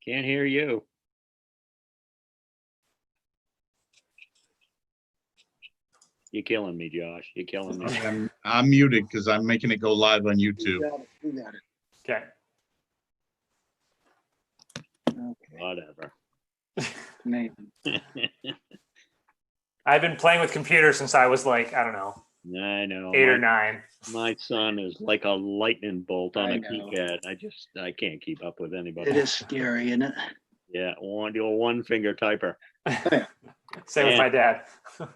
Can't hear you. You're killing me, Josh. You're killing me. I'm muted because I'm making it go live on YouTube. We got it. Okay. Okay. Whatever. Nathan. I've been playing with computers since I was like, I don't know, I know. 8 or 9. My son is like a lightning bolt on I a know. keypad. I can't keep up with anybody. It is scary, isn't it? Yeah, one finger typer. Same with my dad.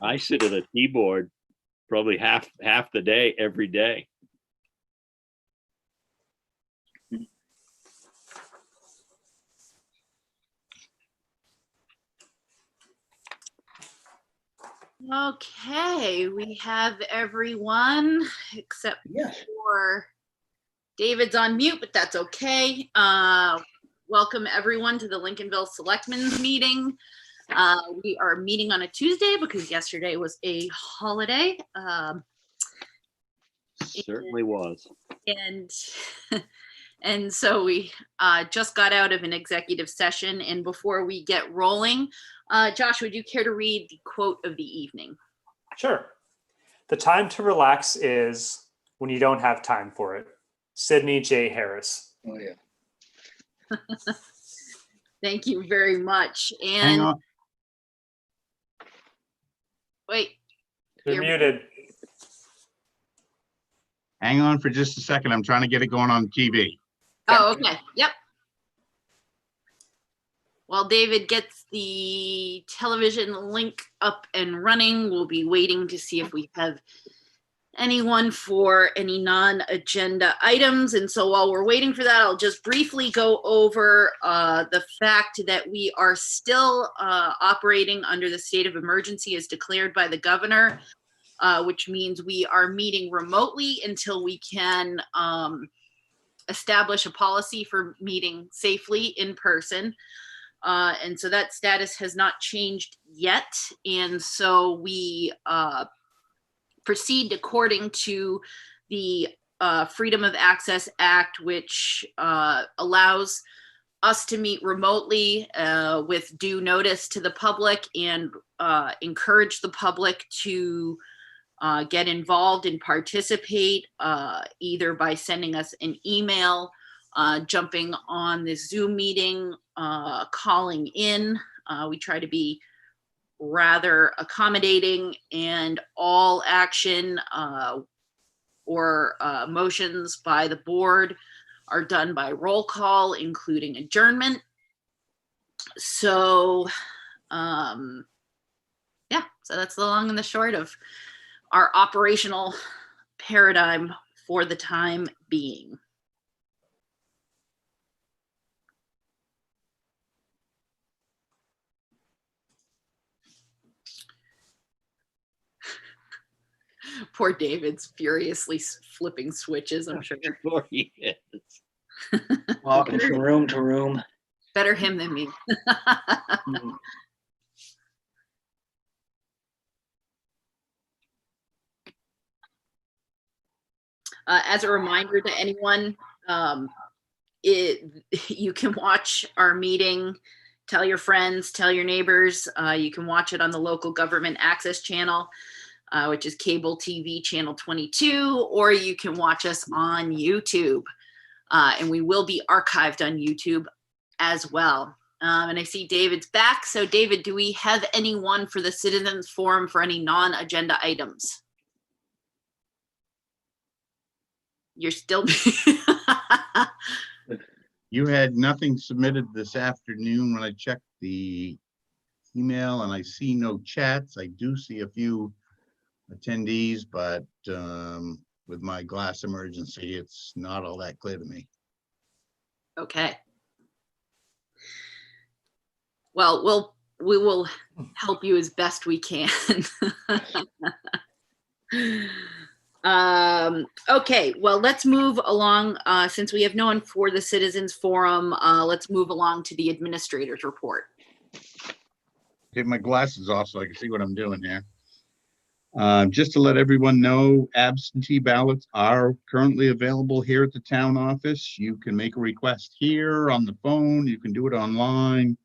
I sit at a keyboard probably half the day, every day. Okay, we have everyone except Yes. for David's on mute, but that's okay. Welcome everyone to the Lincolnville Selectmen's meeting. We are meeting on a Tuesday because yesterday was a holiday. Certainly was. And so we just got out of an executive session, and before we get rolling, Josh, would you care to read the quote of the evening? Sure. The time to relax is when you don't have time for it. Sidney J. Harris. Oh, yeah. Thank you very much. Hang And on. wait, You're muted. Hang on for just a second. I'm trying to get it going on TV. oh, okay, yep. While David gets the television link up and running, we'll be waiting to see if we have anyone for any non-agenda items. And so while we're waiting for that, I'll just briefly go over the fact that we are still operating under the state of emergency as declared by the governor, which means we are meeting remotely until we can establish a policy for meeting safely in person. And so that status has not changed yet. And so we proceed according to the Freedom of Access Act, which allows us to meet remotely with due notice to the public and encourage the public to get involved and participate either by sending us an email, jumping on this Zoom meeting, calling in. We try to be rather accommodating, and all action or motions by the board are done by roll call, including adjournment. So, yeah, so that's the long and the short of our operational paradigm for the time being. Poor David's furiously flipping switches, I'm sure. Sure he is. Walking from room to room. Better him than me. As a reminder to anyone, you can watch our meeting, tell your friends, tell your neighbors. You can watch it on the local government access channel, which is cable TV channel 22, or you can watch us on YouTube. And we will be archived on YouTube as well. And I see David's back. So David, do we have anyone for the Citizens Forum for any non-agenda items? You're still. You had nothing submitted this afternoon when I checked the email, and I see no chats. I do see a few attendees, but with my glass emergency, it's not all that clear to me. Okay. Well, we will help you as best we can. Okay, well, let's move along. Since we have no one for the Citizens Forum, let's move along to the administrator's report. Take my glasses off so I can see what I'm doing here. Just to let everyone know, absentee ballots are currently available here at the town office. You can make a request here on the phone. You can do it online.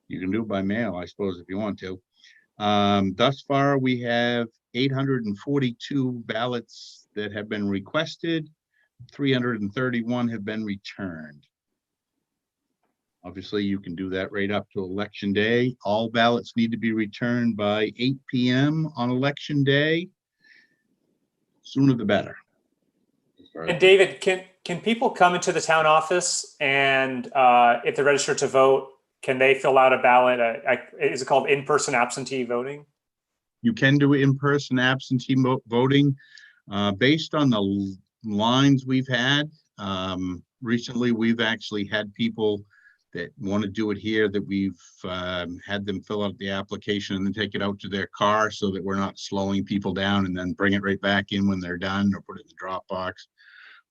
You can do it by mail, I suppose, if you want to. Thus far, we have 842 ballots that have been requested. 331 have been returned. Obviously, you can do that right up to election day. All ballots need to be returned by 8 p.m. on election day. Sooner the better. And David, can people come into the town office and if they're registered to vote, can they fill out a ballot? Is it called in-person absentee voting? You can do in-person absentee voting based on the lines we've had. Recently, we've actually had people that want to do it here that we've had them fill out the application and then take it out to their car so that we're not slowing people down and then bring it right back in when they're done or put it in the drop box.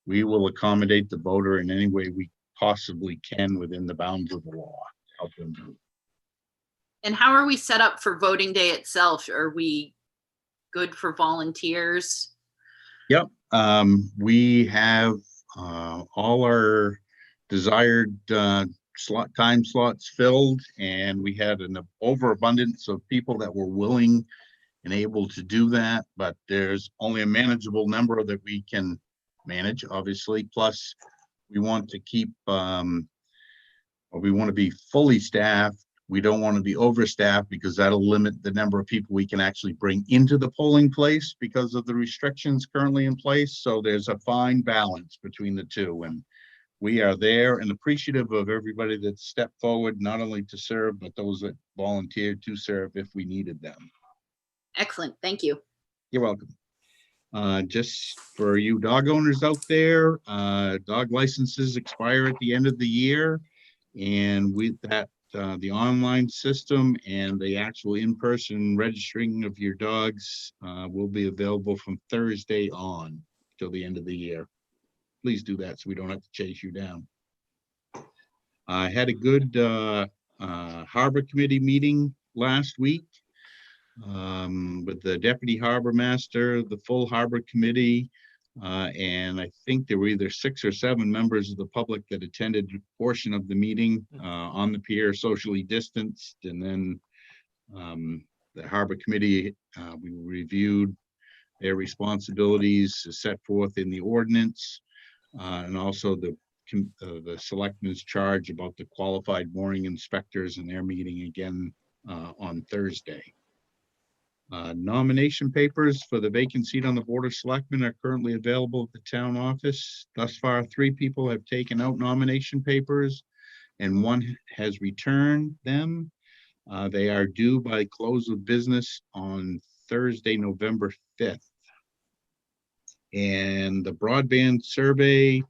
We will accommodate the voter in any way we possibly can within the bounds of the law. Help them do. And how are we set up for voting day itself? Are we good for volunteers? Yep. We have all our desired time slots filled, and we had an overabundance of people that were willing and able to do that, but there's only a manageable number that we can manage, obviously. Plus, we want to keep, we want to be fully staffed. We don't want to be overstaffed because that'll limit the number of people we can actually bring into the polling place because of the restrictions currently in place. So there's a fine balance between the two, and we are there and appreciative of everybody that stepped forward, not only to serve, but those that volunteered to serve if we needed them. Excellent. Thank you. You're welcome. Just for you dog owners out there, dog licenses expire at the end of the year. And with that, the online system and the actual in-person registering of your dogs will be available from Thursday on till the end of the year. Please do that so we don't have to chase you down. I had a good Harbor Committee meeting last week with the Deputy Harbor Master, the full Harbor Committee, and I think there were either 6 or 7 members of the public that attended a portion of the meeting on the pier, socially distanced. And then the Harbor Committee, we reviewed their responsibilities set forth in the ordinance, and also the Selectmen's charge about the qualified mooring inspectors, and their meeting again on Thursday. Nomination papers for the vacant seat on the Board of Selectmen are currently available at the town office. Thus far, 3 people have taken out nomination papers and 1 has returned them. They are due by close of business on Thursday, November 5th. And the broadband survey,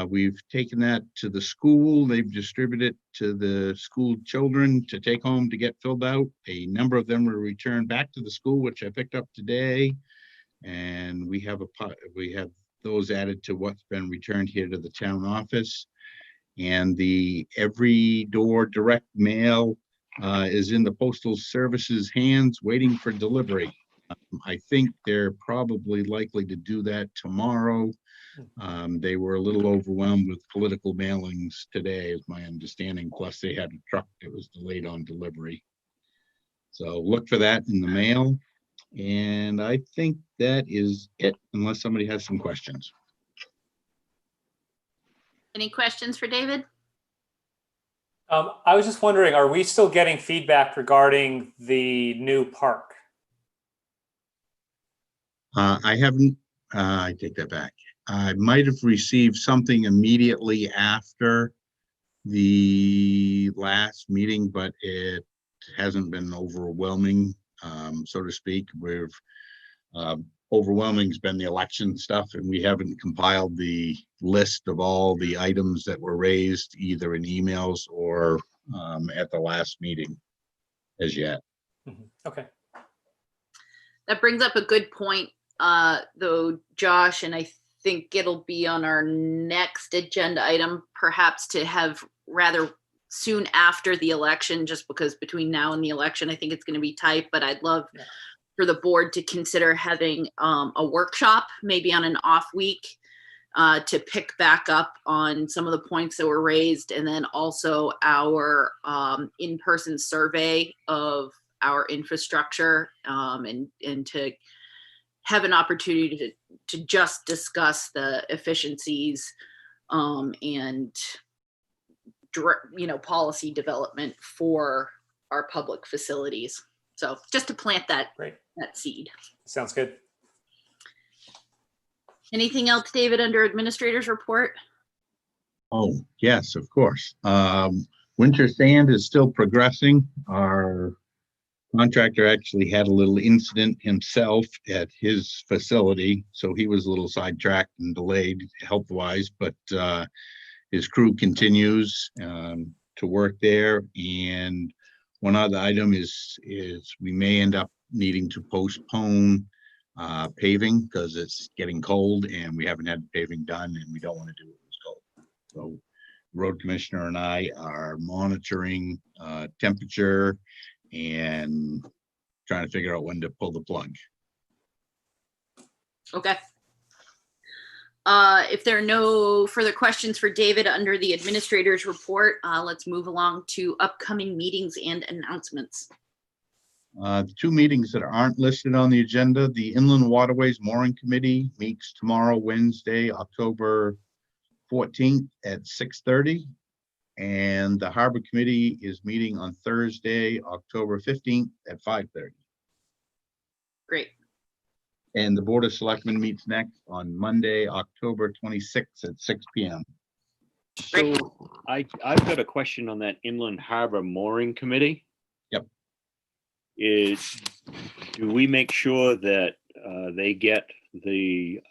we've taken that to the school. They've distributed it to the school children to take home to get filled out. A number of them were returned back to the school, which I picked up today. And we have those added to what's been returned here to the town office. And the every door direct mail is in the Postal Service's hands waiting for delivery. I think they're probably likely to do that tomorrow. They were a little overwhelmed with political mailings today, is my understanding. Plus, they had a truck that was delayed on delivery. So look for that in the mail. And I think that is it, unless somebody has some questions. Any questions for David? I was just wondering, are we still getting feedback regarding the new park? I haven't, I take that back. I might have received something immediately after the last meeting, but it hasn't been overwhelming, so to speak. Overwhelming's been the election stuff, and we haven't compiled the list of all the items that were raised either in emails or at the last meeting as yet. Okay. That brings up a good point, though, Josh, and I think it'll be on our next agenda item, perhaps to have rather soon after the election, just because between now and the election, I think it's going to be tight, but I'd love for the board to consider having a workshop, maybe on an off week, to pick back up on some of the points that were raised, and then also our in-person survey of our infrastructure, and to have an opportunity to just discuss the efficiencies and policy development for our public facilities. So just to plant that seed. Sounds good. Anything else, David, under administrator's report? Oh, yes, of course. Winter sand is still progressing. Our contractor actually had a little incident himself at his facility, so he was a little sidetracked and delayed health-wise, but his crew continues to work there. And one other item is we may end up needing to postpone paving because it's getting cold and we haven't had paving done and we don't want to do it when it's cold. So road commissioner and I are monitoring temperature and trying to figure out when to pull the plug. Okay. If there are no further questions for David under the administrator's report, let's move along to upcoming meetings and announcements. The two meetings that aren't listed on the agenda, the Inland Waterways Mooring Committee meets tomorrow, Wednesday, October 14th at 6:30. And the Harbor Committee is meeting on Thursday, October 15th at 5:30. Great. And the Board of Selectmen meets next on Monday, October 26th at 6 p.m. So I've got a question on that Inland Harbor Mooring Committee. Yep. Do we make sure that they get the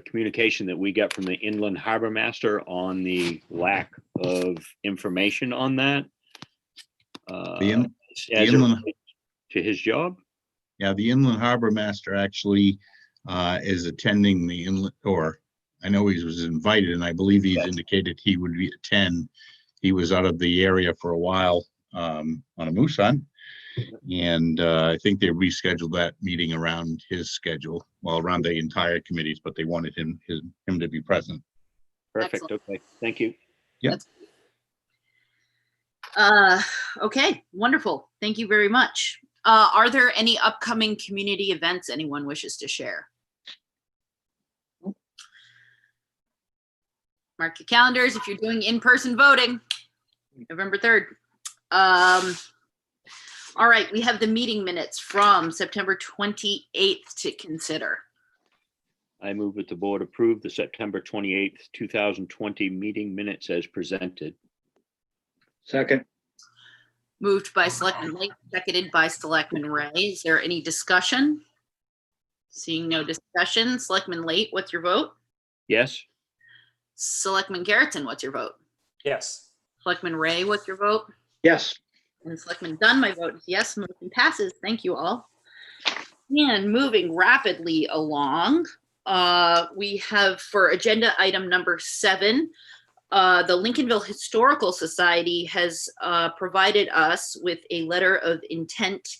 communication that we get from the Inland Harbor Master on the lack of information on that? The As it Inland- relates to his job? Yeah, the Inland Harbor Master actually is attending the inland, or I know he was invited, and I believe he's indicated he would attend. He was out of the area for a while on a moose hunt, and I think they rescheduled that meeting around his schedule, well, around the entire committees, but they wanted him to be present. Perfect. Excellent. Okay. Thank you. Yep. Okay, wonderful. Thank you very much. Are there any upcoming community events anyone wishes to share? Mark your calendars if you're doing in-person voting, November 3rd. All right, we have the meeting minutes from September 28th to consider. I move that the board approve the September 28th, 2020 meeting minutes as presented. Second. Moved by Selectman Lake, seconded by Selectman Ray. Is there any discussion? Seeing no discussion, Selectman Late, what's your vote? Yes. Selectman Garrettson, what's your vote? Yes. Selectman Ray, what's your vote? Yes. And Selectman Dunn, my vote is yes, motion passes. Thank you all. And moving rapidly along, we have for agenda item number 7, the Lincolnville Historical Society has provided us with a letter of intent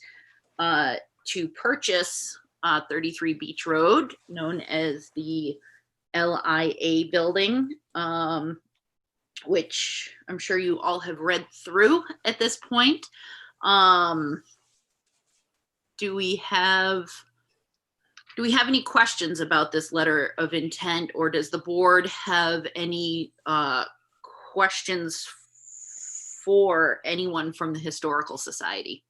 to purchase 33 Beach Road, known as the LIA building, which I'm sure you all have read through at this point. Do we have any questions about this letter of intent, or does the board have any questions for anyone from the Historical Society?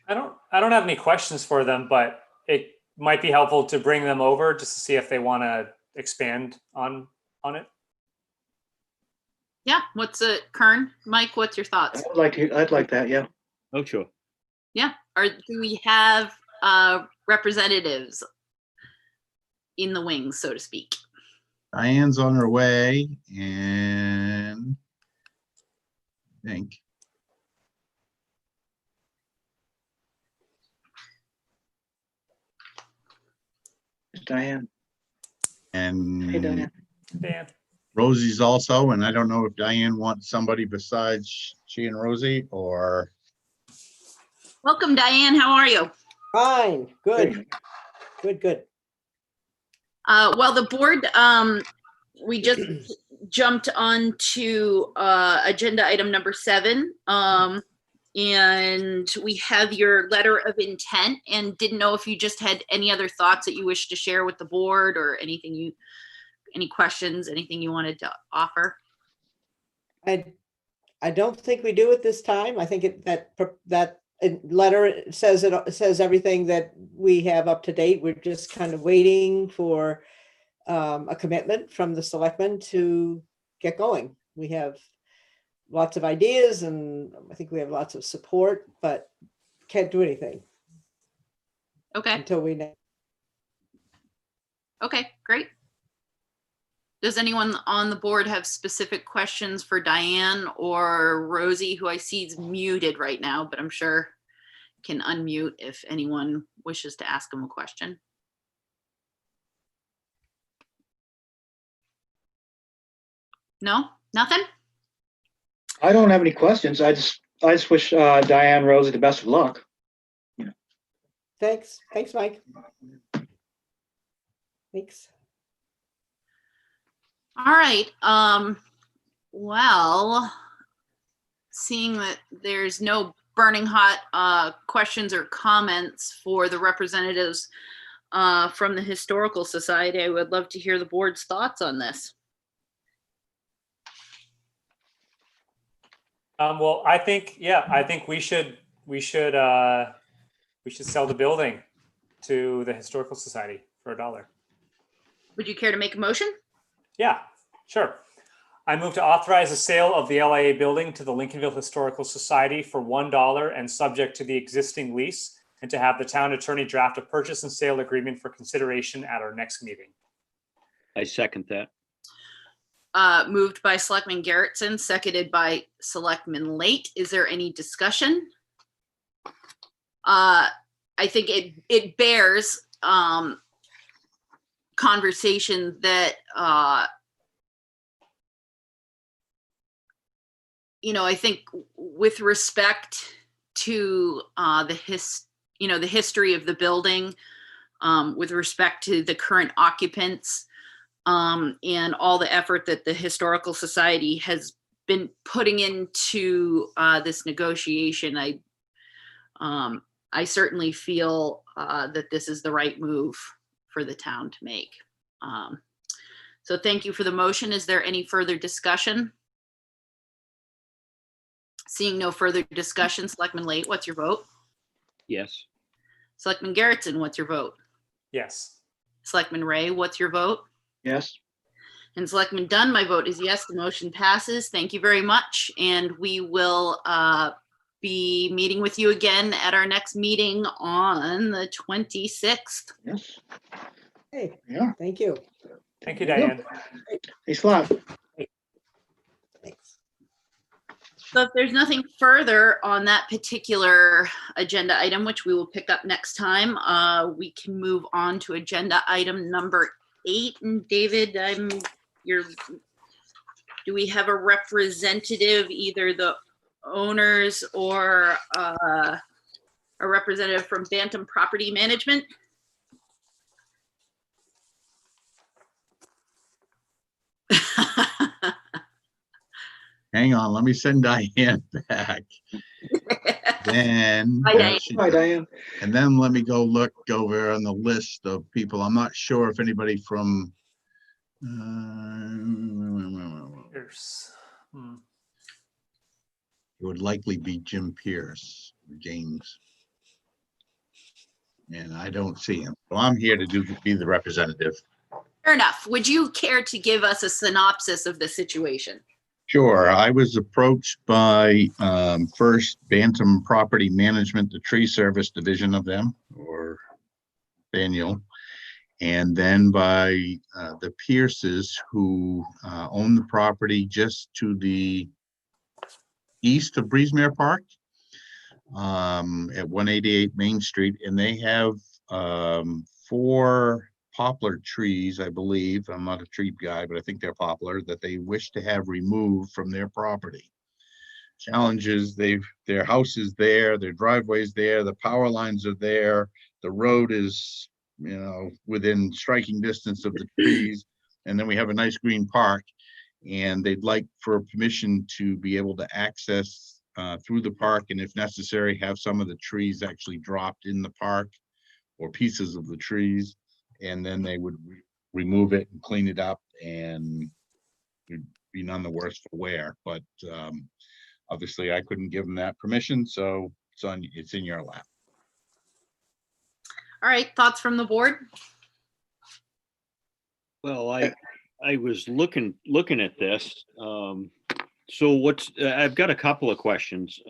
I don't have any questions for them, but it might be helpful to bring them over just to see if they want to expand on it. Yeah, what's it, Kern? Mike, what's your thoughts? I'd like that, yeah. Oh, sure. Yeah, or do we have representatives in the wings, so to speak? Diane's on her way, and I think Diane. and Hey, Diane. Dan. Rosie's also, and I don't know if Diane wants somebody besides she and Rosie, or Welcome, Diane. How are you? Fine, good, good. Well, the board, we just jumped onto agenda item number 7. And we have your letter of intent and didn't know if you just had any other thoughts that you wish to share with the board or anything any questions, anything you wanted to offer? I don't think we do at this time. I think that letter says everything that we have up to date. We're just kind of waiting for a commitment from the selectmen to get going. We have lots of ideas and I think we have lots of support, but can't do anything Okay, until we know. okay, great. Does anyone on the board have specific questions for Diane or Rosie, who I see is muted right now, but I'm sure can unmute if anyone wishes to ask them a question? No, nothing? I don't have any questions. I just wish Diane Rosie the best of luck. Thanks, Mike. Thanks. All right, well, seeing that there's no burning hot questions or comments for the representatives from the Historical Society, I would love to hear the board's thoughts on this. Well, I think we should sell the building to the Historical Society for $1. Would you care to make a motion? Yeah, sure. I move to authorize the sale of the LIA building to the Lincolnville Historical Society for $1 and subject to the existing lease, and to have the town attorney draft a purchase and sale agreement for consideration at our next meeting. I second that. Moved by Selectman Garrettson, seconded by Selectman Late. Is there any discussion? I think it bears conversation that I think with respect to the history of the building, with respect to the current occupants, and all the effort that the Historical Society has been putting into this negotiation, I certainly feel that this is the right move for the town to make. So thank you for the motion. Is there any further discussion? Seeing no further discussion, Selectman Late, what's your vote? Yes. Selectman Garrettson, what's your vote? Yes. Selectman Ray, what's your vote? Yes. And Selectman Dunn, my vote is yes, the motion passes. Thank you very much. And we will be meeting with you again at our next meeting on the 26th. Yes. Hey, Yeah. thank you. Thank you, Diane. Thanks a lot. Thanks. So if there's nothing further on that particular agenda item, which we will pick up next time, we can move on to agenda item number 8. And David, do we have a representative, either the owners or a representative from Bantam Property Management? Hang on, let me send Diane back. Then, Hi, Diane. Hi, Diane. and then let me go look over on the list of people. I'm not sure if anybody from Here's, it would likely be Jim Pierce, or James. And I don't see him. So I'm here to be the representative. Fair enough. Would you care to give us a synopsis of the situation? Sure. I was approached by first Bantam Property Management, the tree service division of them, or Daniel, and then by the Pierces, who own the property just to the east of Breezemere Park at 188 Main Street, and they have 4 poplar trees, I believe. I'm not a tree guy, but I think they're poplar, that they wish to have removed from their property. challenges. Their house is there, their driveway's there, the power lines are there, the road is, within striking distance of the trees. And then we have a nice green park, and they'd like for permission to be able to access through the park, and if necessary, have some of the trees actually dropped in the park or pieces of the trees, and then they would remove it and clean it up, and it'd be none the worse for wear. But obviously I couldn't give them that permission, so it's in your lap. All right, thoughts from the board? Well, I was looking at this. So I've got a couple of questions.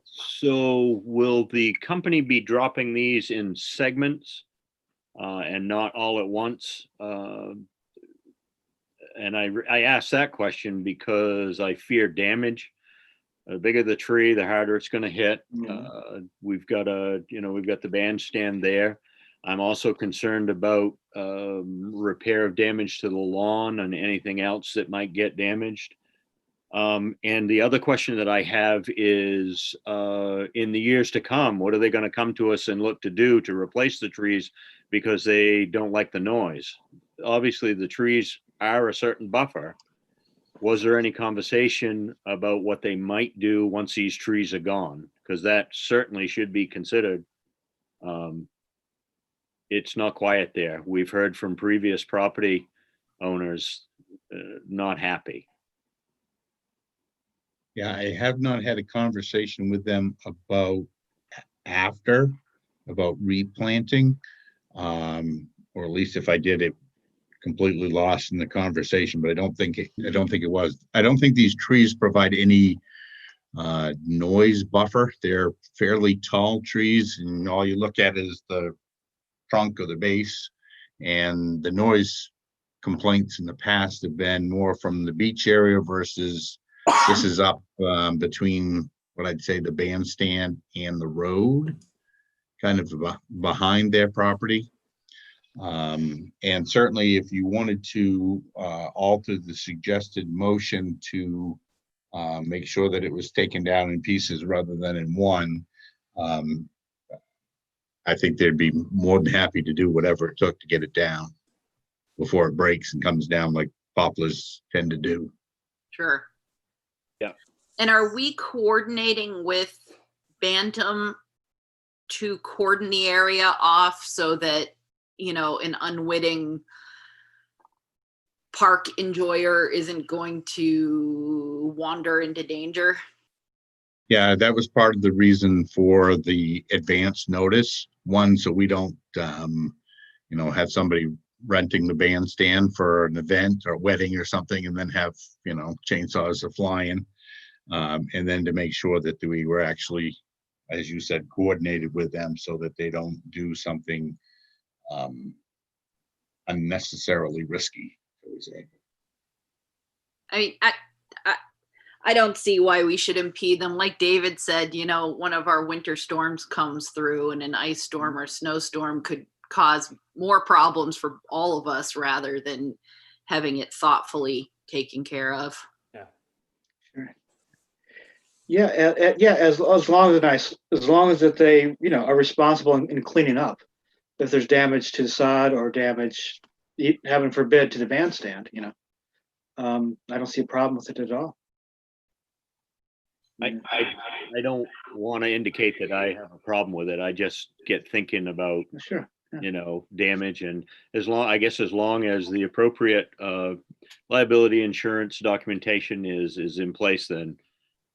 So will the company be dropping these in segments and not all at once? And I asked that question because I fear damage. The bigger the tree, the harder it's going to hit. We've got the bandstand there. I'm also concerned about repair of damage to the lawn and anything else that might get damaged. And the other question that I have is, in the years to come, what are they going to come to us and look to do to replace the trees because they don't like the noise? Obviously, the trees are a certain buffer. Was there any conversation about what they might do once these trees are gone? Because that certainly should be considered. It's not quiet there. We've heard from previous property owners not happy. Yeah, I have not had a conversation with them about replanting, or at least if I did, it completely lost in the conversation. But I don't think it was. I don't think these trees provide any noise buffer. They're fairly tall trees, and all you look at is the trunk or the base, and the noise complaints in the past have been more from the beach area versus this is up between what I'd say the bandstand and the road, kind of behind their property. And certainly if you wanted to alter the suggested motion to make sure that it was taken down in pieces rather than in one, I think they'd be more than happy to do whatever it took to get it down before it breaks and comes down like poplars tend to do. Sure. Yeah. And are we coordinating with Bantam to cordon the area off so that, an unwitting park enjoyer isn't going to wander into danger? Yeah, that was part of the reason for the advance notice. One, so we don't, have somebody renting the bandstand for an event or a wedding or something, and then have, chainsaws are flying. And then to make sure that we were actually, as you said, coordinated with them so that they don't do something unnecessarily risky, I would say. I mean, I don't see why we should impede them. Like David said, one of our winter storms comes through, and an ice storm or snowstorm could cause more problems for all of us rather than having it thoughtfully taken care of. Yeah, as long as that they, are responsible in cleaning up. If there's damage to the sod or damage, heaven forbid, to the bandstand, I don't see a problem with it at all. I don't want to indicate that I have a problem with it. I just get thinking about, Sure. damage, and as long as the appropriate liability insurance documentation is in place, then,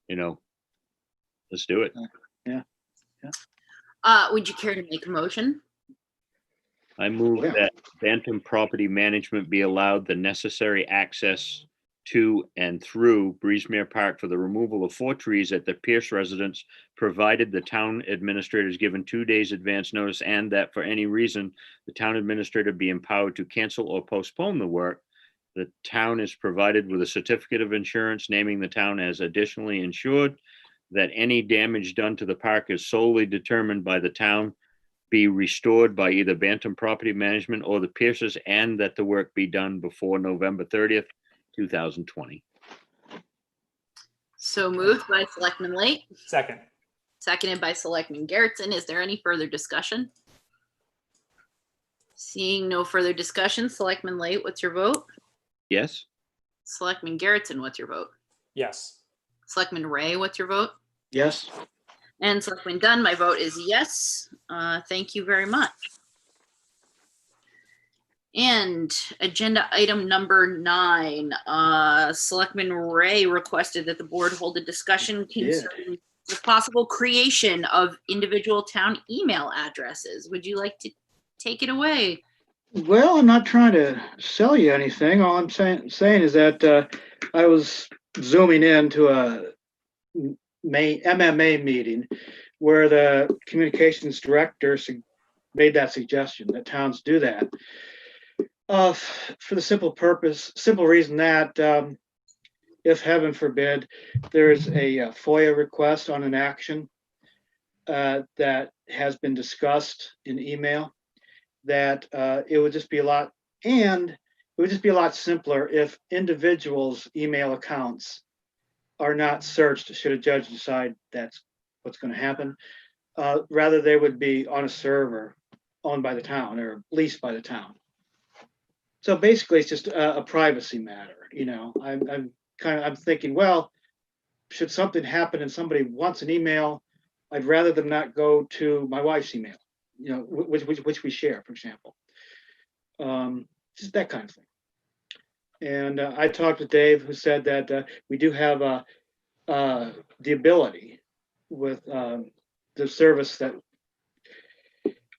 let's do it. Yeah. Would you care to make a motion? I move Yeah. that Bantam Property Management be allowed the necessary access to and through Breezemere Park for the removal of 4 trees at the Pierce residence, provided the town administrator is given 2 days advance notice, and that for any reason, the town administrator be empowered to cancel or postpone the work. The town is provided with a certificate of insurance naming the town as additionally insured, that any damage done to the park is solely determined by the town, be restored by either Bantam Property Management or the Pierces, and that the work be done before November 30th, 2020. So moved by Selectman Late, Second. seconded by Selectman Garrettson. Is there any further discussion? Seeing no further discussion, Selectman Late, what's your vote? Yes, Selectman Garrettson, what's your vote? Yes. Selectman Ray, what's your vote? Yes. And Selectman Dunn, my vote is yes. Thank you very much. And agenda item number 9, Selectman Ray requested that the board hold a discussion concerning the possible creation of individual town email addresses. Would you like to take it away? Well, I'm not trying to sell you anything. All I'm saying is that I was zooming into a MMA meeting where the communications director made that suggestion that towns do that. For the simple reason that if heaven forbid, there's a FOIA request on an action that has been discussed in email, that it would just be a lot simpler if individuals' email accounts are not searched should a judge decide that's what's going to happen. Rather, they would be on a server owned by the town or leased by the town. So basically, it's just a privacy matter. I'm thinking, well, should something happen and somebody wants an email, I'd rather them not go to my wife's email, which we share, for example. Just that kind of thing. And I talked to Dave, who said that we do have the ability with the service that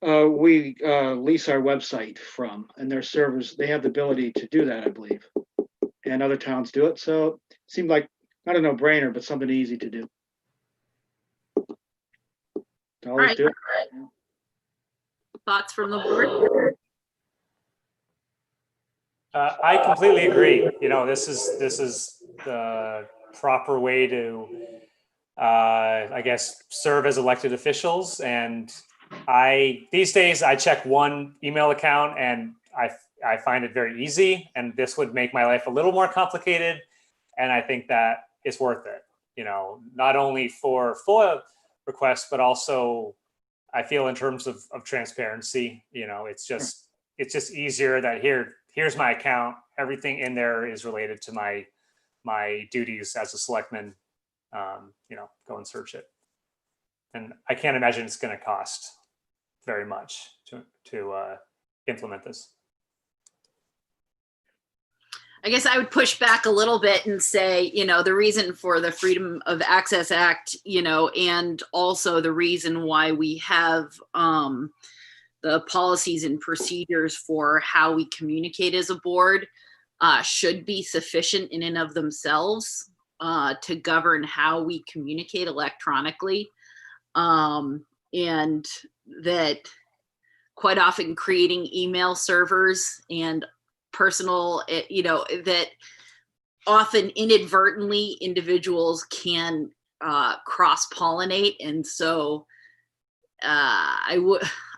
we lease our website from, and their servers, they have the ability to do that, I believe. And other towns do it. So it seemed like not a no-brainer, but something easy to do. To always do it. Thoughts from the board? I completely agree. This is the proper way to, I guess, serve as elected officials. And these days I check one email account and I find it very easy. And this would make my life a little more complicated. And I think that it's worth it. Not only for FOIA requests, but also I feel in terms of transparency. It's just easier that here's my account. Everything in there is related to my duties as a selectman. Go and search it. And I can't imagine it's going to cost very much to implement this. I guess I would push back a little bit and say, the reason for the Freedom of Access Act, and also the reason why we have the policies and procedures for how we communicate as a board should be sufficient in and of themselves to govern how we communicate electronically. And that quite often creating email servers and personal, that often inadvertently individuals can cross-pollinate. And so I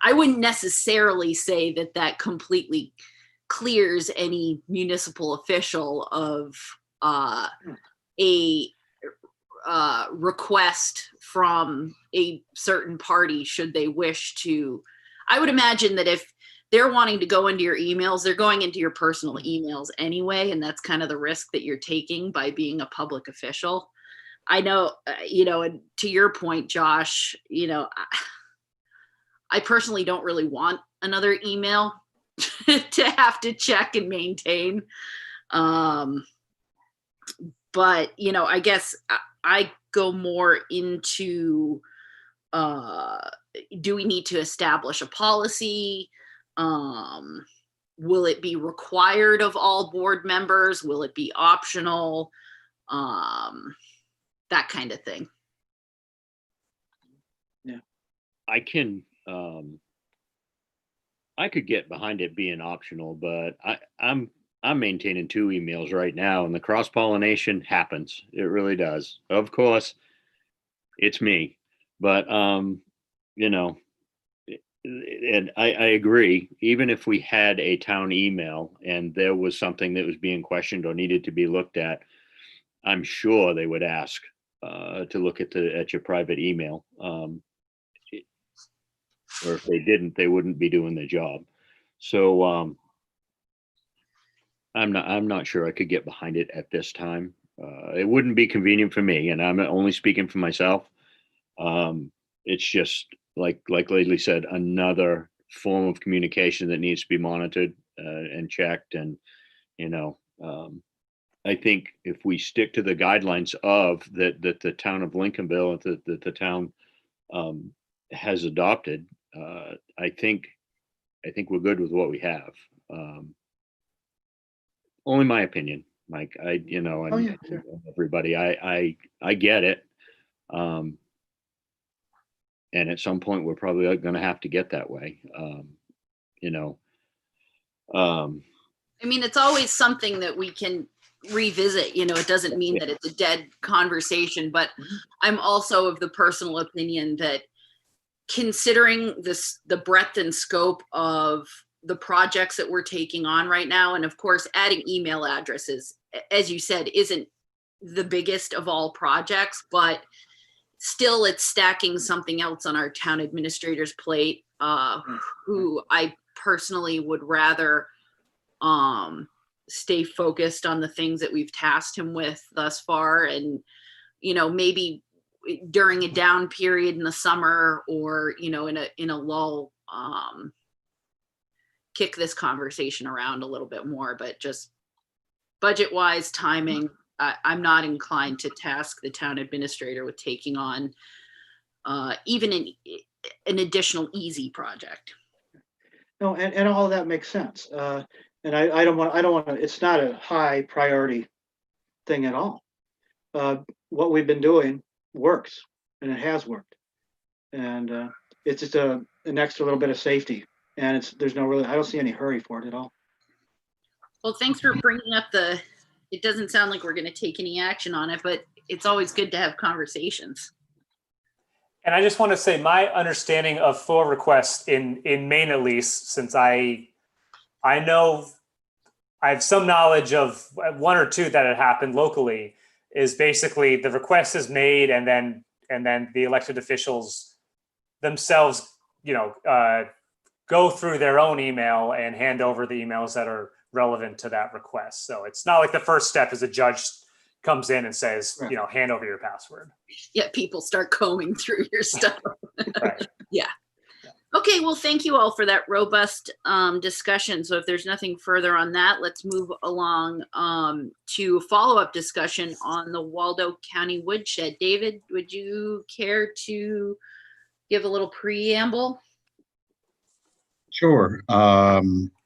wouldn't necessarily say that completely clears any municipal official of a request from a certain party should they wish to. I would imagine that if they're wanting to go into your emails, they're going into your personal emails anyway, and that's kind of the risk that you're taking by being a public official. I know, and to your point, Josh, I personally don't really want another email to have to check and maintain. But, I guess I go more into, do we need to establish a policy? Will it be required of all board members? Will it be optional? That kind of thing. Yeah, I could get behind it being optional, but I'm maintaining 2 emails right now, and the cross-pollination happens. It really does. Of course, it's me, but and I agree. Even if we had a town email and there was something that was being questioned or needed to be looked at, I'm sure they would ask to look at your private email. Or if they didn't, they wouldn't be doing their job. So I'm not sure I could get behind it at this time. It wouldn't be convenient for me, and I'm only speaking for myself. It's just like Lately said, another form of communication that needs to be monitored and checked. And I think if we stick to the guidelines of that the town of Lincolnville, that the town has adopted, I think we're good with what we have. Only my opinion, Mike. And yeah, sure. everybody, I get it. And at some point, we're probably going to have to get that way. I mean, it's always something that we can revisit, it doesn't mean that it's a dead conversation, but I'm also of the personal opinion that considering the breadth and scope of the projects that we're taking on right now, and of course, adding email addresses, as you said, isn't the biggest of all projects, but still it's stacking something else on our town administrator's plate, who I personally would rather stay focused on the things that we've tasked him with thus far. And, maybe during a down period in the summer or, in a lull, kick this conversation around a little bit more, but just budget wise, timing, I'm not inclined to task the town administrator with taking on even an additional easy project. No, and all of that makes sense. And I don't want to, it's not a high priority thing at all. What we've been doing works, and it has worked. And it's just an extra little bit of safety. And I don't see any hurry for it at all. Well, thanks for bringing up it doesn't sound like we're going to take any action on it, but it's always good to have conversations. And I just want to say my understanding of FOA requests in Maine, at least, since I know I have some knowledge of one or two that had happened locally, is basically the request is made and then the elected officials themselves, go through their own email and hand over the emails that are relevant to that request. So it's not like the first step is a judge comes in and says, Right. Hand over your password. Yeah, people start combing through your stuff. Right. Yeah. Okay, well, thank you all for that robust discussion. So if there's nothing further on that, let's move along to a follow-up discussion on the Waldo County woodshed. David, would you care to give a little preamble? Sure.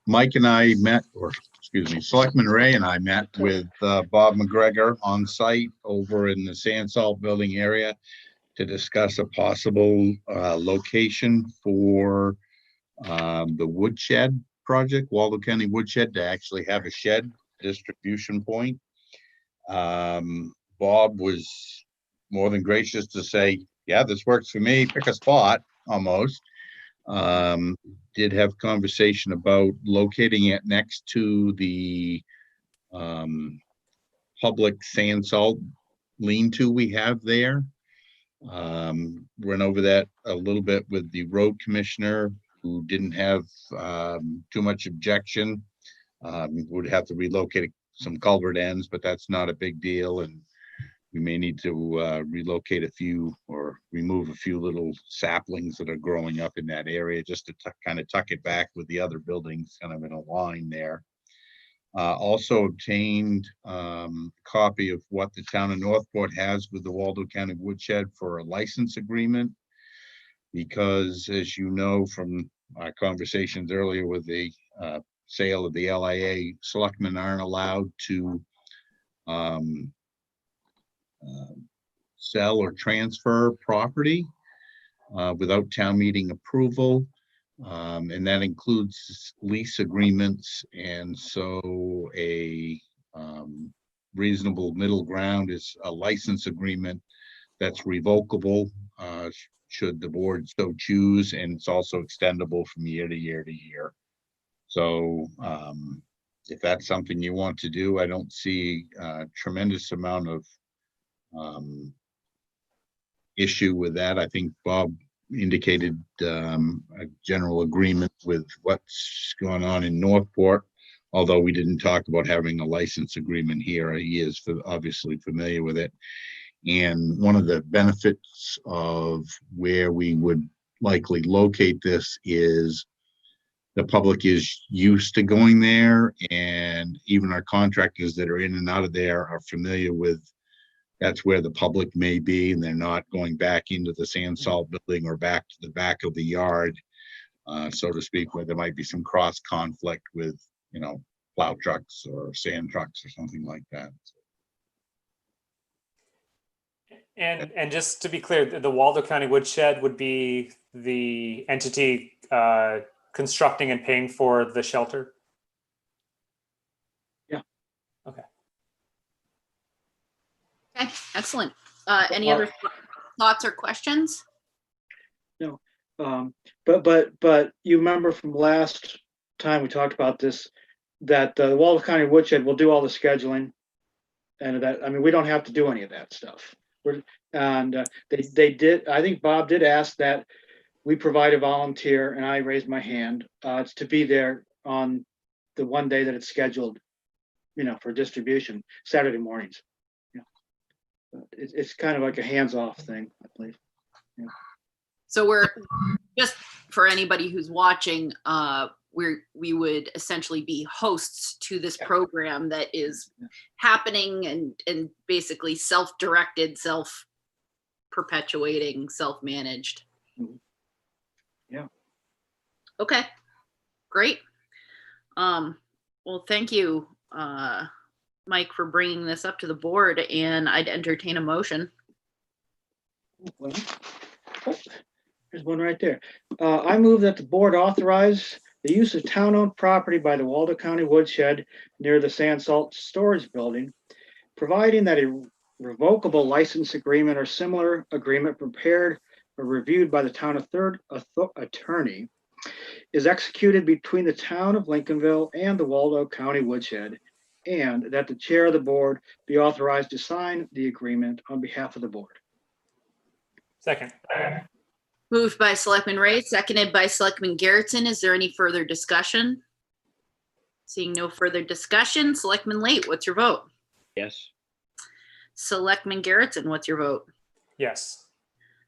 Mike and I met, or excuse me, Selectman Ray and I met with Bob McGregor on site over in the Sand Salt Building area to discuss a possible location for the woodshed project, Waldo County woodshed, to actually have a shed distribution point. Bob was more than gracious to say, yeah, this works for me, pick a spot almost. Did have conversation about locating it next to the public sand salt lean-to we have there. Went over that a little bit with the road commissioner, who didn't have too much objection. Would have to relocate some culvert ends, but that's not a big deal. And we may need to relocate a few or remove a few little saplings that are growing up in that area, just to kind of tuck it back with the other buildings kind of in a line there. Also obtained copy of what the town of Northport has with the Waldo County woodshed for a license agreement, because as you know from our conversations earlier with the sale of the LIA, selectmen aren't allowed to sell or transfer property without town meeting approval. And that includes lease agreements. And so a reasonable middle ground is a license agreement that's revocable should the board so choose. And it's also extendable from year to year to year. So if that's something you want to do, I don't see a tremendous amount of issue with that. I think Bob indicated a general agreement with what's going on in Northport, although we didn't talk about having a license agreement here. He is obviously familiar with it. And one of the benefits of where we would likely locate this is the public is used to going there, and even our contractors that are in and out of there are familiar with that's where the public may be, and they're not going back into the sand salt building or back to the back of the yard, so to speak, where there might be some cross conflict with, you know, plow trucks or sand trucks or something like that. And just to be clear, the Waldo County Woodshed would be the entity constructing and paying for the shelter? Yeah. Okay. Okay, excellent. Any other thoughts or questions? No. But you remember from last time we talked about this, that the Waldo County Woodshed will do all the scheduling. And that, I mean, we don't have to do any of that stuff. They did, I think Bob did ask that we provide a volunteer, and I raised my hand, it's to be there on the one day that it's scheduled, you know, for distribution, Saturday mornings. Yeah. It's kind of like a hands-off thing, I believe. Yeah. So we're just for anybody who's watching, we would essentially be hosts to this program that is happening and basically self-directed, self-perpetuating, self-managed. Mhm. Yeah. Okay, great. Well, thank you, Mike, for bringing this up to the board, and I'd entertain a motion. Well, oh, there's one right there. I move that the board authorize the use of town-owned property by the Waldo County Woodshed near the sand salt storage building, providing that a revocable license agreement or similar agreement prepared or reviewed by the town attorney is executed between the town of Lincolnville and the Waldo County Woodshed, and that the chair of the board be authorized to sign the agreement on behalf of the board. Second. Moved by Selectman Ray, seconded by Selectman Garrettson. Is there any further discussion? Seeing no further discussion, Selectman Late, what's your vote? Yes. Selectman Garrettson, what's your vote? Yes.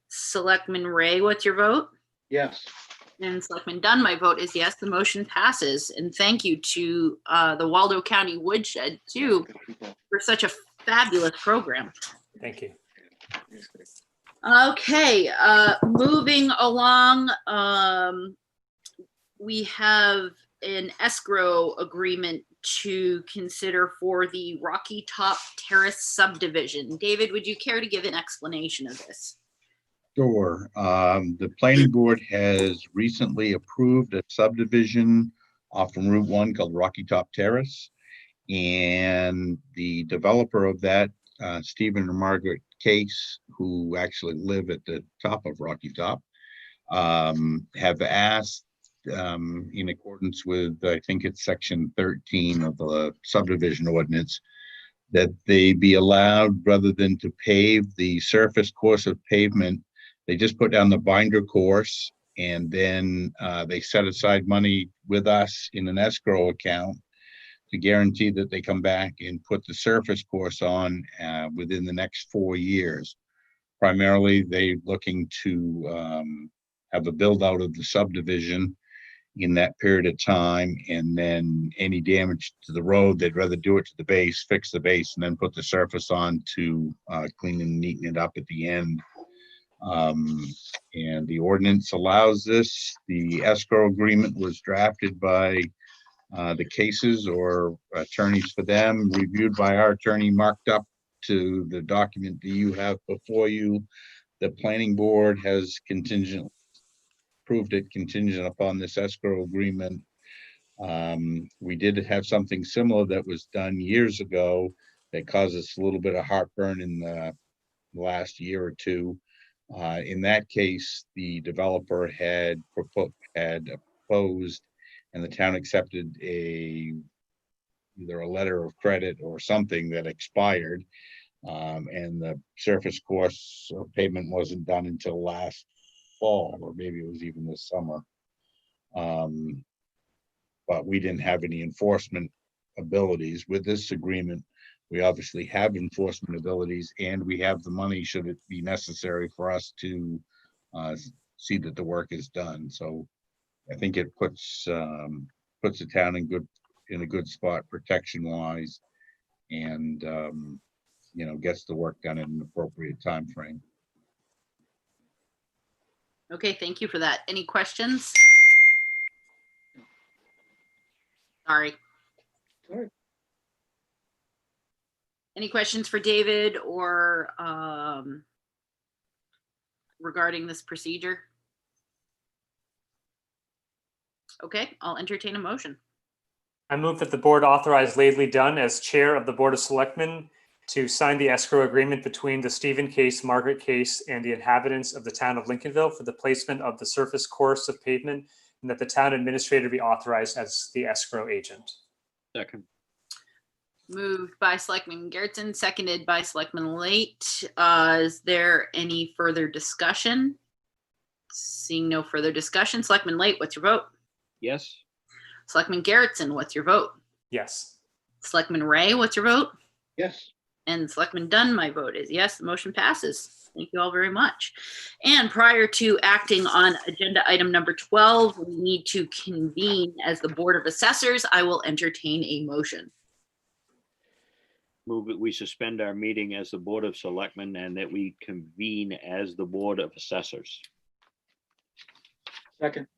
Selectman Ray, what's your vote? Yes. And Selectman Dunn, my vote is yes, the motion passes. And thank you to the Waldo County Woodshed too for such a fabulous program. Thank you. Okay, moving along, we have an escrow agreement to consider for the Rocky Top Terrace subdivision. David, would you care to give an explanation of this? Sure. The planning board has recently approved a subdivision off from Route 1 called Rocky Top Terrace. And the developer of that, Stephen and Margaret Case, who actually live at the top of Rocky Top, have asked, in accordance with, I think it's section 13 of the subdivision ordinance, that they be allowed, rather than to pave the surface course of pavement, they just put down the binder course, and then they set aside money with us in an escrow account to guarantee that they come back and put the surface course on within the next 4 years. Primarily, they're looking to have a build out of the subdivision in that period of time, and then any damage to the road, they'd rather do it to the base, fix the base, and then put the surface on to clean and neaten it up at the end. And the ordinance allows this. The escrow agreement was drafted by the cases or attorneys for them, reviewed by our attorney, marked up to the document that you have before you. The planning board has approved it contingent upon this escrow agreement. We did have something similar that was done years ago that caused us a little bit of heartburn in the last year or two. In that case, the developer had opposed, and the town accepted either a letter of credit or something that expired. And the surface course of pavement wasn't done until last fall, or maybe it was even this summer. But we didn't have any enforcement abilities. With this agreement, we obviously have enforcement abilities, and we have the money should it be necessary for us to see that the work is done. So I think it puts the town in a good spot protection wise, and gets the work done in an appropriate time frame. Okay, thank you for that. Any questions? Sorry. Sorry. Any questions for David or regarding this procedure? Okay, I'll entertain a motion. I move that the board authorize Laidley Dunn as Chair of the Board of Selectmen to sign the escrow agreement between the Stephen Case, Margaret Case, and the inhabitants of the town of Lincolnville for the placement of the surface course of pavement, and that the town administrator be authorized as the escrow agent. Second. Moved by Selectman Gertzen, seconded by Selectman Late. Is there any further discussion? Seeing no further discussion, Selectman Late, what's your vote? Yes. Selectman Gertzen, what's your vote? Yes. Selectman Ray, what's your vote? Yes. And Selectman Dunn, my vote is yes, the motion passes. Thank you all very much. And prior to acting on agenda item number 12, we need to convene as the Board of Assessors. I will entertain a motion. Move that we suspend our meeting as the Board of Selectmen and that we convene as the Board of Assessors. Second.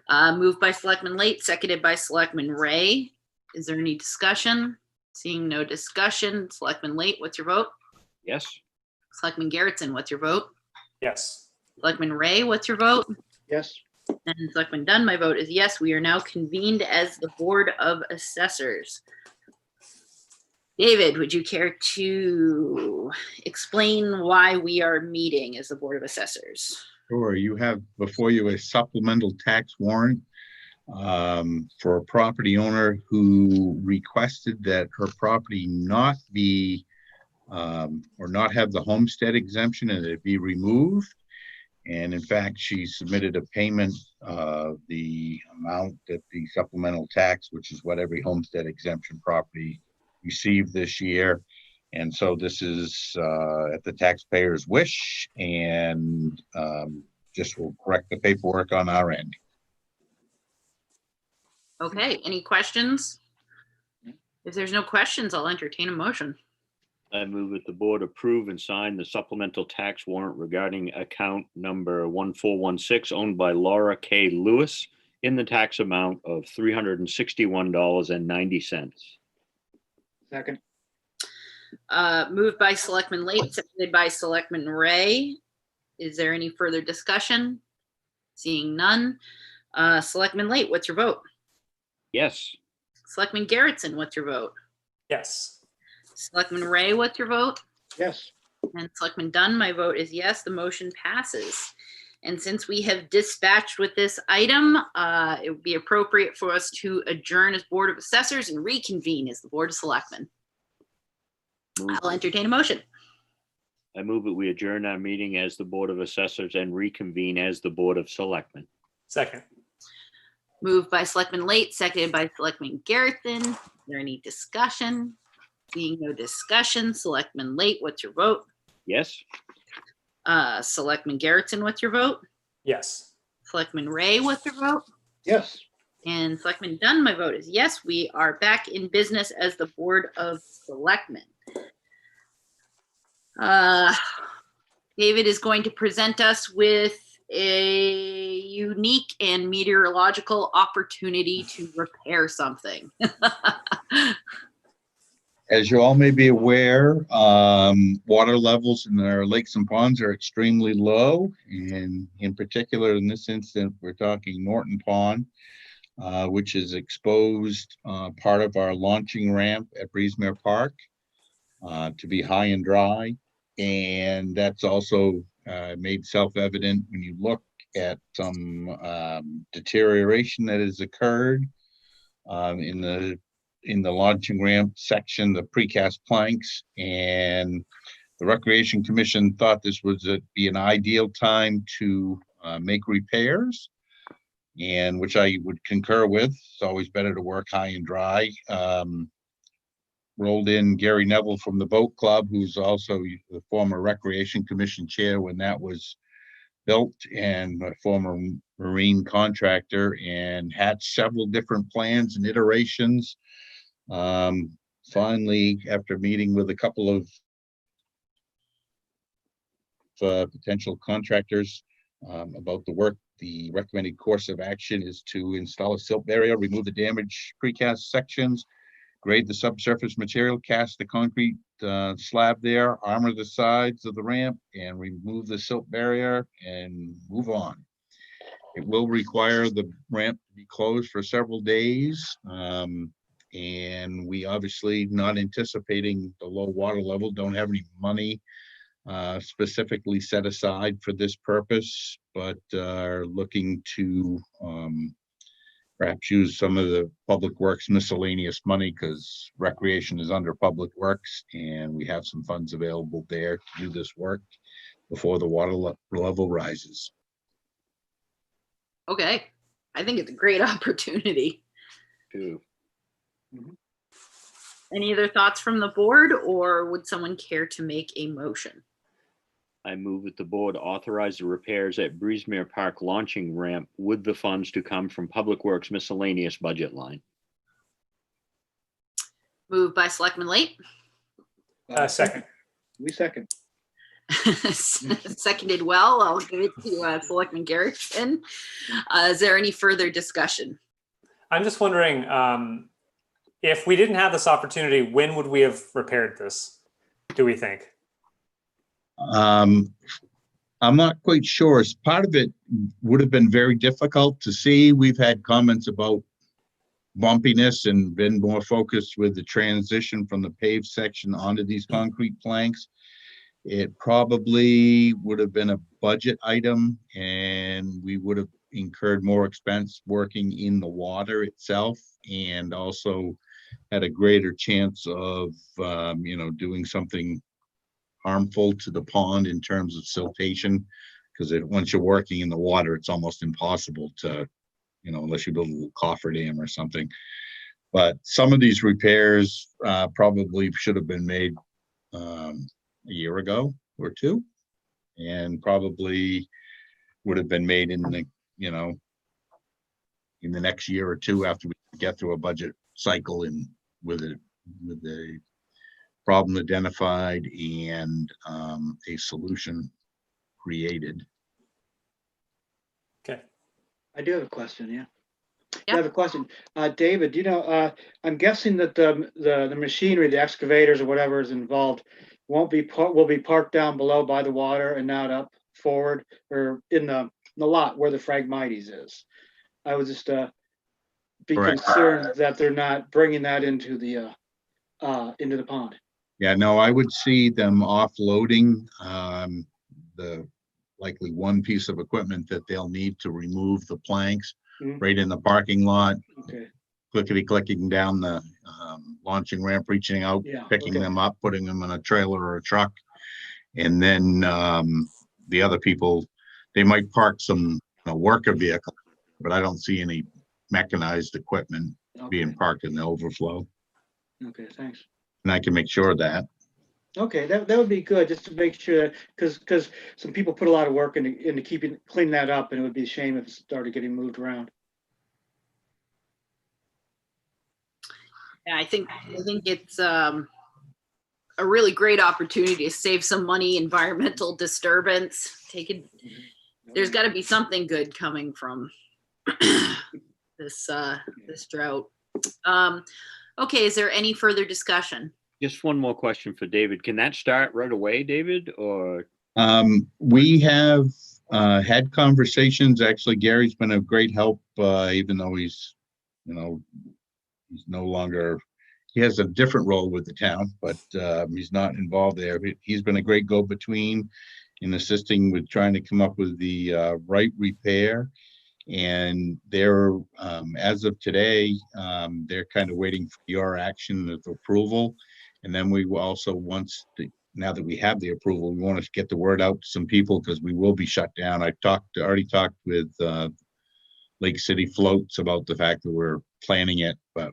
Moved by Selectman Late, seconded by Selectman Ray. Is there any discussion? Seeing no discussion, Selectman Late, what's your vote? Yes. Selectman Gertzen, what's your vote? Yes. Selectman Ray, what's your vote? Yes. And Selectman Dunn, my vote is yes. We are now convened as the Board of Assessors. David, would you care to explain why we are meeting as the Board of Assessors? Sure. You have before you a supplemental tax warrant for a property owner who requested that her property not be or not have the homestead exemption and it be removed. And in fact, she submitted a payment of the amount that the supplemental tax, which is what every homestead exemption property received this year. And so this is at the taxpayer's wish, and just will correct the paperwork on our end. Okay, any questions? If there's no questions, I'll entertain a motion. I move that the board approve and sign the supplemental tax warrant regarding account number 1416 owned by Laura K. Lewis in the tax amount of $361.90. Second. Moved by Selectman Late, seconded by Selectman Ray. Is there any further discussion? Seeing none. Selectman Late, what's your vote? Yes. Selectman Gerritsen, what's your vote? Yes. Selectman Ray, what's your vote? Yes. And Selectman Dunn, my vote is yes, the motion passes. And since we have dispatched with this item, it would be appropriate for us to adjourn as Board of Assessors and reconvene as the Board of Selectmen. I'll entertain a motion. I move that we adjourn our meeting as the Board of Assessors and reconvene as the Board of Selectmen. Second. Moved by Selectman Late, seconded by Selectman Gerritsen. Is there any discussion? Seeing no discussion, Selectman Late, what's your vote? Yes. Selectman Gerritsen, what's your vote? Yes. Selectman Ray, what's your vote? Yes. And Selectman Dunn, my vote is yes. We are back in business as the Board of Selectmen. David is going to present us with a unique and meteorological opportunity to repair something. As you all may be aware, water levels in our lakes and ponds are extremely low. And in particular, in this instance, we're talking Norton Pond, which is exposed part of our launching ramp at Breezemere Park to be high and dry. And that's also made self-evident when you look at some deterioration that has occurred in the in the launching ramp section, the precast planks, and the Recreation Commission thought this would be an ideal time to make repairs, and which I would concur with. It's always better to work high and dry. Rolled in Gary Neville from the Boat Club, who's also the former Recreation Commission chair when that was built, and a former marine contractor, and had several different plans and iterations. Finally, after meeting with a couple of potential contractors about the work, the recommended course of action is to install a silt barrier, remove the damaged precast sections, grade the subsurface material, cast the concrete slab there, armor the sides of the ramp, and remove the silt barrier and move on. It will require the ramp to be closed for several days. And we obviously, not anticipating the low water level, don't have any money specifically set aside for this purpose, but are looking to perhaps use some of the public works miscellaneous money, because recreation is under public works, and we have some funds available there to do this work before the water level rises. Okay, I think it's a great opportunity. Too. Any other thoughts from the board, or would someone care to make a motion? I move that the board authorize the repairs at Breezemere Park launching ramp with the funds to come from Public Works miscellaneous budget line. Moved by Selectman Late. Second. We second. Seconded well. I'll give it to Selectman Garrison. Is there any further discussion? I'm just wondering, if we didn't have this opportunity, when would we have repaired this, do we think? I'm not quite sure. As part of it would have been very difficult to see. We've had comments about bumpiness and been more focused with the transition from the paved section onto these concrete planks. It probably would have been a budget item, and we would have incurred more expense working in the water itself, and also had a greater chance of doing something harmful to the pond in terms of siltation, because once you're working in the water, it's almost impossible to, unless you build a little coffer dam or something. But some of these repairs probably should have been made a year ago or two, and probably would have been made in the next year or two after we get through a budget cycle, and with the problem identified and a solution created. Okay. I do have a question, yeah. Yeah. I have a question. David, I'm guessing that the machinery, the excavators or whatever is involved will be parked down below by the water and not up forward or in the lot where the Phragmites is. I was just be Correct. concerned that they're not bringing that into the pond. Yeah, no, I would see them offloading the likely one piece of equipment that they'll need to remove the planks right in the parking lot, Okay. clicking down the launching ramp, reaching out, Yeah, picking okay. them up, putting them in a trailer or a truck. And then the other people, they might park some worker vehicle, but I don't see any mechanized equipment being parked in the overflow. Okay, thanks. And I can make sure of that. Okay, that would be good, just to make sure, because some people put a lot of work into cleaning that up, and it would be a shame if it started getting moved around. Yeah, I think it's a really great opportunity to save some money, environmental disturbance. There's got to be something good coming from this drought. Okay, is there any further discussion? Just one more question for David. Can that start right away, David, or? We have had conversations. Actually, Gary's been a great help, even though he's no longer, he has a different role with the town, but he's not involved there. He's been a great go-between in assisting with trying to come up with the right repair. And they're, as of today, they're kind of waiting for your action of approval. And then we will also, now that we have the approval, we want to get the word out to some people because we will be shut down. I already talked with Lake City Floats about the fact that we're planning it, but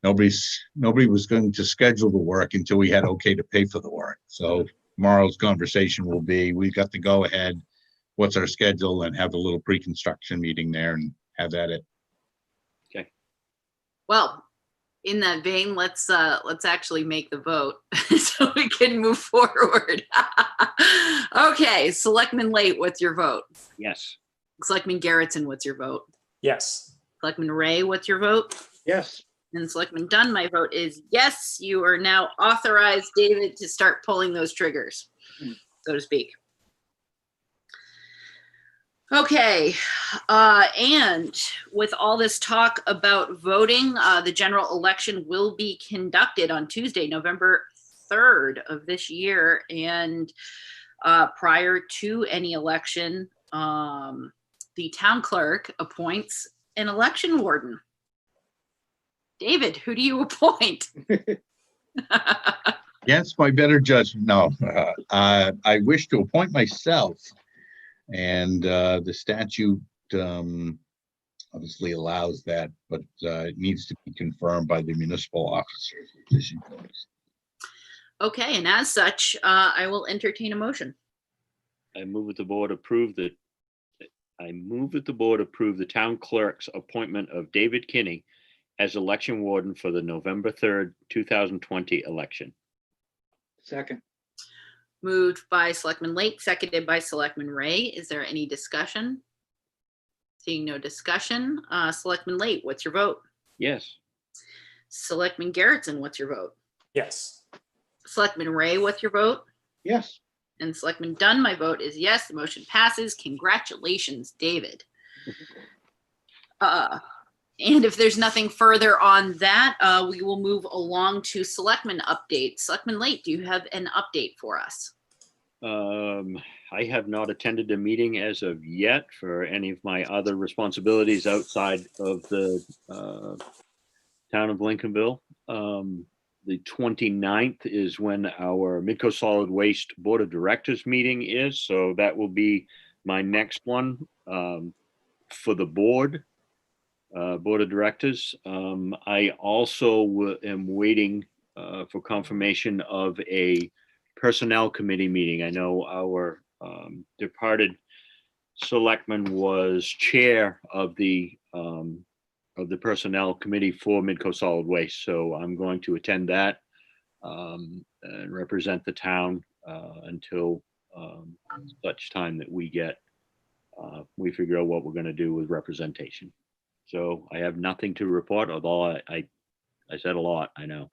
nobody was going to schedule the work until we had okay to pay for the work. So tomorrow's conversation will be, we've got to go ahead, what's our schedule, and have a little pre-construction meeting there and have that it. Okay. Well, in that vein, let's actually make the vote so we can move forward. Okay, Selectman Late, what's your vote? Yes. Selectman Garrettson, what's your vote? Yes. Selectman Ray, what's your vote? Yes. And Selectman Dunn, my vote is yes. You are now authorized, David, to start pulling those triggers, so to speak. Okay, and with all this talk about voting, the general election will be conducted on Tuesday, November 3rd of this year. And prior to any election, the town clerk appoints an election warden. David, who do you appoint? Yes, my better judgment. No, I wish to appoint myself, and the statute obviously allows that, but it needs to be confirmed by the municipal officers. Okay, and as such, I will entertain a motion. I move that the board approve the town clerk's appointment of David Kinney as election warden for the November 3rd, 2020 election. Second. Moved by Selectman Lake, seconded by Selectman Ray. Is there any discussion? Seeing no discussion, Selectman Lake, what's your vote? Yes. Selectman Garrettson, what's your vote? Yes. Selectman Ray, what's your vote? Yes. And Selectman Dunn, my vote is yes. The motion passes. Congratulations, David. And if there's nothing further on that, we will move along to Selectmen updates. Selectman Lake, do you have an update for us? I have not attended a meeting as of yet for any of my other responsibilities outside of the town of Lincolnville. The 29th is when our Midco Solid Waste Board of Directors meeting is, so that will be my next one for the board of directors. I also am waiting for confirmation of a personnel committee meeting. I know our departed selectman was chair of the personnel committee for Midco Solid Waste, so I'm going to attend that and represent the town until such time that we figure out what we're going to do with representation. So I have nothing to report, although I said a lot, I know.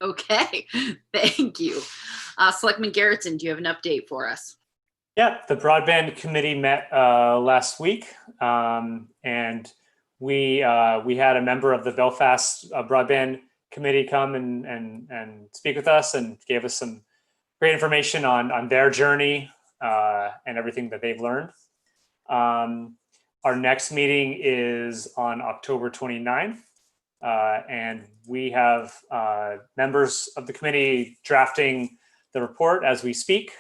Okay, thank you. Selectman Garrettson, do you have an update for us? Yeah, the broadband committee met last week, and we had a member of the Belfast broadband committee come and speak with us and gave us some great information on their journey and everything that they've learned. Our next meeting is on October 29th, and we have members of the committee drafting the report as we speak.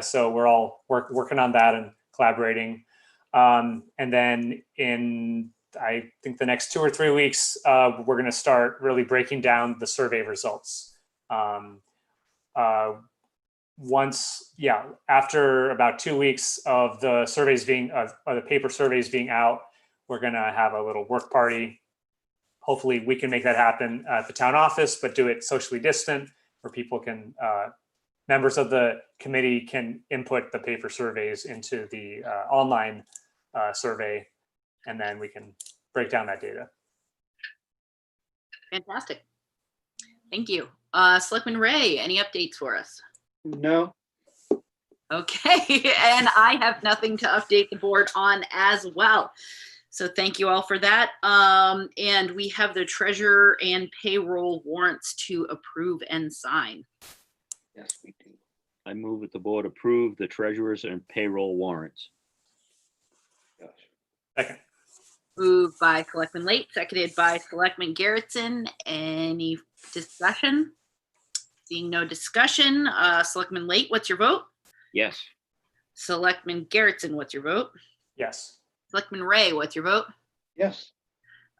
So we're all working on that and collaborating. And then in, I think, the next 2 or 3 weeks, we're going to start really breaking down the survey results. After about 2 weeks of the surveys the paper surveys being out, we're going to have a little work party. Hopefully we can make that happen at the town office, but do it socially distant where people can, members of the committee can input the paper surveys into the online survey, and then we can break down that data. Fantastic. Thank you. Selectman Ray, any updates for us? No. Okay, and I have nothing to update the board on as well. So thank you all for that. And we have the treasurer and payroll warrants to approve and sign. Yes, we do. I move that the board approve the treasurer's and payroll warrants. Gosh. Second. Moved by Selectman Late, seconded by Selectman Garrettson. Any discussion? Seeing no discussion, Selectman Late, what's your vote? Yes. Selectman Garrettson, what's your vote? Yes. Selectman Ray, what's your vote? Yes.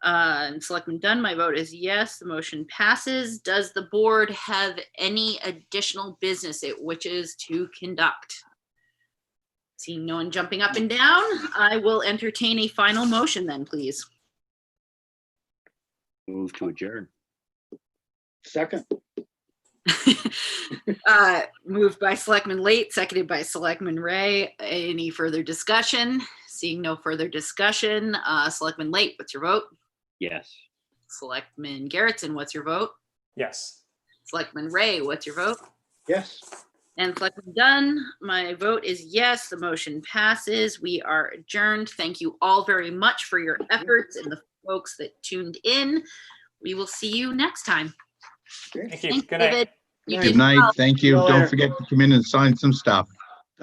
And Selectman Dunn, my vote is yes, the motion passes. Does the board have any additional business it wishes to conduct? Seeing no one jumping up and down, I will entertain a final motion then, please. Move to adjourn. Second. Moved by Selectman Late, seconded by Selectman Ray. Any further discussion? Seeing no further discussion, Selectman Late, what's your vote? Yes. Selectman Garrettson, what's your vote? Yes. Selectman Ray, what's your vote? Yes. And Selectman Dunn, my vote is yes, the motion passes. We are adjourned. Thank you all very much for your efforts and the folks that tuned in. We will see you next time. Thank you. Thanks, Good night. David. You Good did Good night. well. Thank See you you. later. Don't forget to come in and sign some stuff.